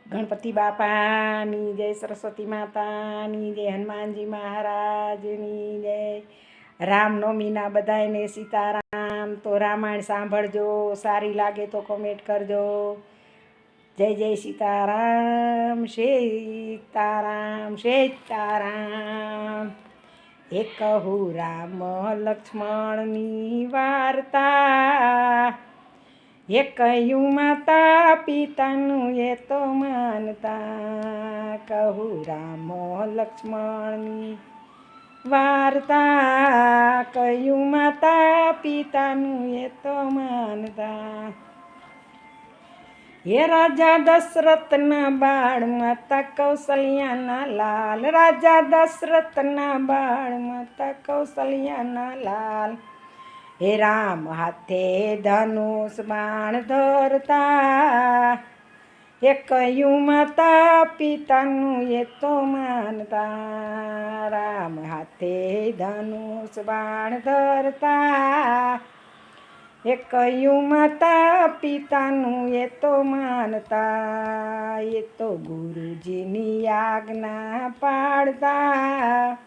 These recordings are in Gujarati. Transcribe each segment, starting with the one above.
ગણપતિ બાપાની જય, સરસ્વતી માતાની જય, હનુમાનજી મહારાજની જય. રામનવમીના બધાને સીતારામ. તો રામાયણ સાંભળજો, સારી લાગે તો કોમેન્ટ કરજો. જય જય સીતારામ, સીતારામ સીતારામ. એક કહું રામ લક્ષ્મણની વાર્તા, એ કહ્યું માતા પિતાનું એ તો માનતા. કહું રામ લક્ષ્મણની વાર્તા, કહ્યું માતા પિતાનું એ તો માનતા. હે રાજા દશરથના બાળ માતા કૌશલ્યાના લાલ, રાજા દશરથના બાળ માતા કૌશલ્યાના લાલ. હે રામ હાથે ધનુષ બાણ ધરતા, એ કહ્યું માતા પિતાનું એ તો માનતા. રામ હાથે ધનુષ બાણ ધરતા, એ કહ્યું માતા પિતાનું એ તો માનતા. એ તો ગુરુજીની આજ્ઞા પાળતા,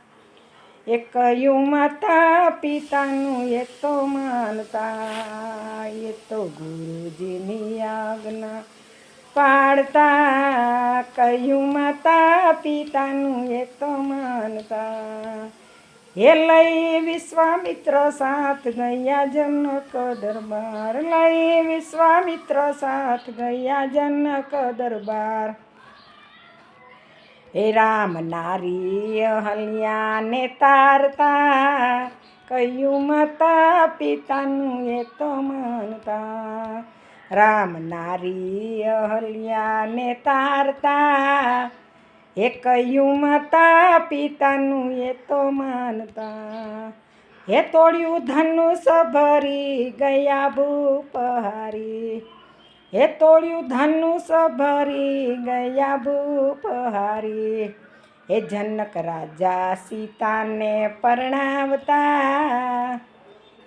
એ કહ્યું માતા પિતાનું એ તો માનતા. એ તો ગુરુજીની આજ્ઞા પાળતા, કહ્યું માતા પિતાનું એ તો માનતા. હે લઈ વિશ્વામિત્ર સાથ ગયા જનક દરબાર, લઈ વિશ્વામિત્ર સાથ ગયા જનક દરબાર. હે રામ નારી અહલ્યાને તારતા, કહ્યું માતા પિતાનું એ તો માનતા. રામ નારી અહલ્યાને તારતા, એ કહ્યું માતા પિતાનું એ તો માનતા. હે તોડ્યું ધનુષ ભરી ગયા ભૂપહારી, હે તોડ્યું ધનુષ ભરી ગયા ભૂપહારી. હે જનક રાજા સીતાને પરણાવતા,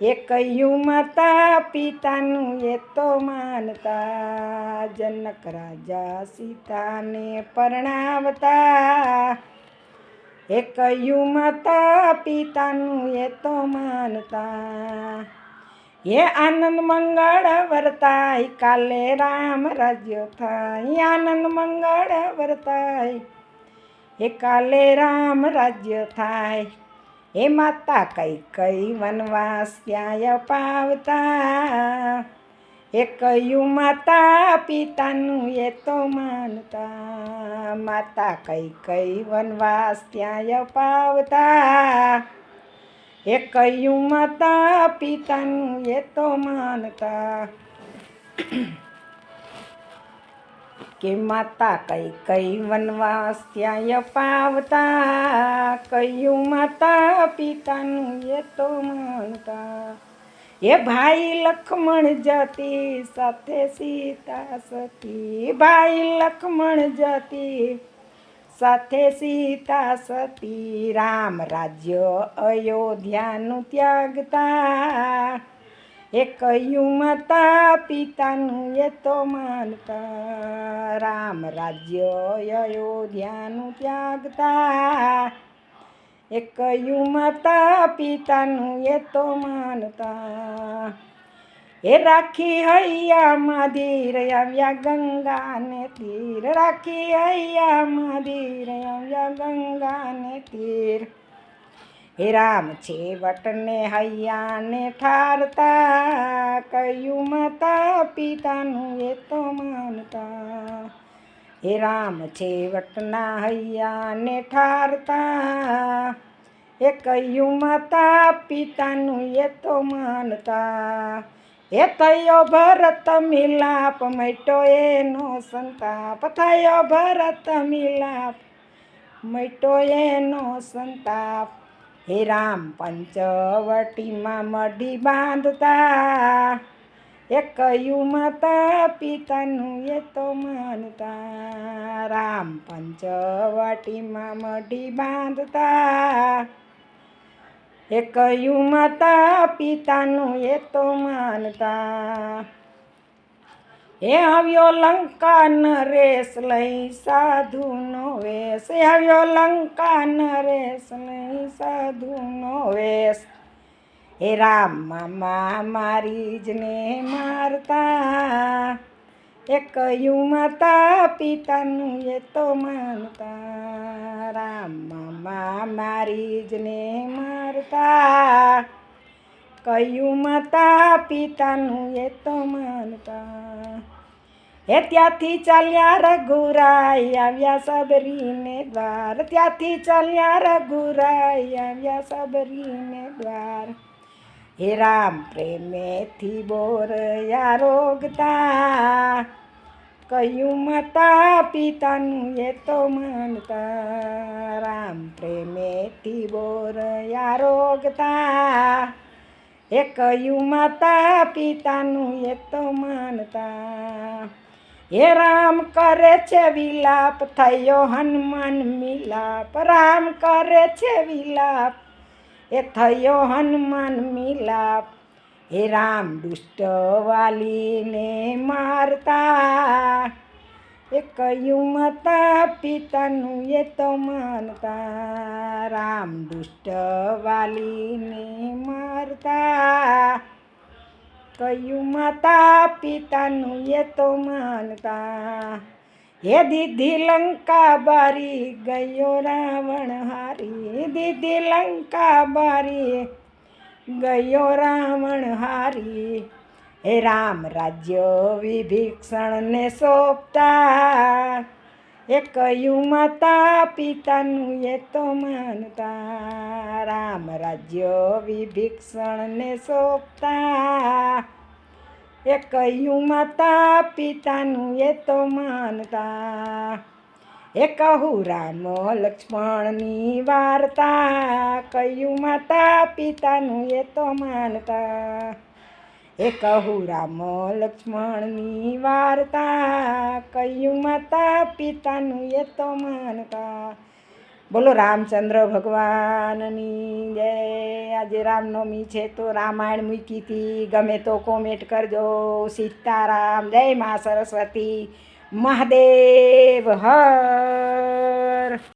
એ કહ્યું માતા પિતાનું એ તો માનતા. જનક રાજા સીતાને પરણાવતા, એ કહ્યું માતા પિતાનું એ તો માનતા. હે આનંદ મંગળ વર્તાય કાલે રામ રાજ્ય થાય, આનંદ મંગળ વર્તાય એ કાલે રામ રાજ્ય થાય. હે માતા કઈ કઈ વનવાસ ક્યાંય પાવતા, એ કહ્યું માતા પિતાનું એ તો માનતા. માતા કઈ કઈ વનવાસ ક્યાંય પાવતા, એ કહ્યું માતા પિતાનું એ તો માનતા. કે માતા કઈ કઈ વનવાસ ત્યાંય પાવતા, કહ્યું માતા પિતાનું એ તો માનતા. એ ભાઈ લક્ષ્મણ જતી સાથે સીતા સતી, ભાઈ લક્ષ્મણ જતી સાથે સીતા સતી. રામ રાજ્ય અયોધ્યાનું ત્યાગતા, એ કહ્યું માતા પિતાનું એ તો માનતા. રામ રાજ્ય અયોધ્યાનું ત્યાગતા, એ કહ્યું માતા પિતાનું એ તો માનતા. એ રાખી હૈયામાં ધીર આવ્યા ગંગાને તીર, રાખી હૈયામાં ધીર આવ્યા ગંગાને તીર. હે રામ છેવટને હૈયાને ઠારતા, કહ્યું માતા પિતાનું એ તો માનતા. હે રામ છેવટના હૈયાને ઠારતા, એ કહ્યું માતા પિતાનું એ તો માનતા. એ થયો ભરત મિલાપ મટ્યો એનો સંતાપ, થયો ભરત મિલાપ મટ્યો એનો સંતાપ. હે રામ પંચવટીમાં મઢી બાંધતા, એ કહ્યું માતા પિતાનું એ તો માનતા. રામ પંચવટીમાં મઢી બાંધતા, એ કહ્યું માતા પિતાનું એ તો માનતા. હે આવ્યો લંકા નરેશ લઈ સાધુનો વેશ, આવ્યો લંકા નરેશ લઈ સાધુનો વેશ. હે રામ મામા મારી જને મારતા, એ કયું માતા પિતાનું એ તો માનતા. રામ મામા મારી જને મારતા, કયું માતા પિતાનું એ તો માનતા. હે ત્યાંથી ચાલ્યા રઘુરાય આવ્યા સબરીને દ્વાર, ત્યાંથી ચાલ્યા રઘુરાય આવ્યા સબરીને દ્વાર. હે રામ પ્રેમેથી બોરયા રોગતા, કયું માતા પિતાનું એ તો માનતા. રામ પ્રેમેથી બોરયા રોગતા, એ કયું માતા પિતાનું એ તો માનતા. હે રામ કરે છે વિલાપ થયો હનુમાન મિલાપ, રામ કરે છે વિલાપ એ થયો હનુમાન મિલાપ. હે રામ દુષ્ટ વાલીને મારતા, એ કયું માતા પિતાનું એ તો માનતા. રામ દુષ્ટ વાલીને મારતા, કયું માતા પિતાનું એ તો માનતા. હે દીધી લંકા બારી ગયો રાવણ હારી, દીધી લંકા બારી ગયો રાવણ હારી. હે રામ રાજ્ય વિભીષણને સોંપતા, એ કયું માતા પિતાનું એ તો માનતા. રામ રાજ્ય વિભીષણને સોંપતા, એ કયું માતા પિતાનું એ તો માનતા. એ કહું રામ લક્ષ્મણની વાર્તા, કયું માતા પિતાનું એ તો માનતા. એ કહું રામ લક્ષ્મણની વાર્તા, કયું માતા પિતાનું એ તો માનતા. બોલો રામચંદ્ર ભગવાનની જય. આજે રામનવમી છે તો રામાયણ મૂકી હતી, ગમે તો કોમેન્ટ કરજો. સીતારામ, જય મા સરસ્વતી, મહાદેવ હર.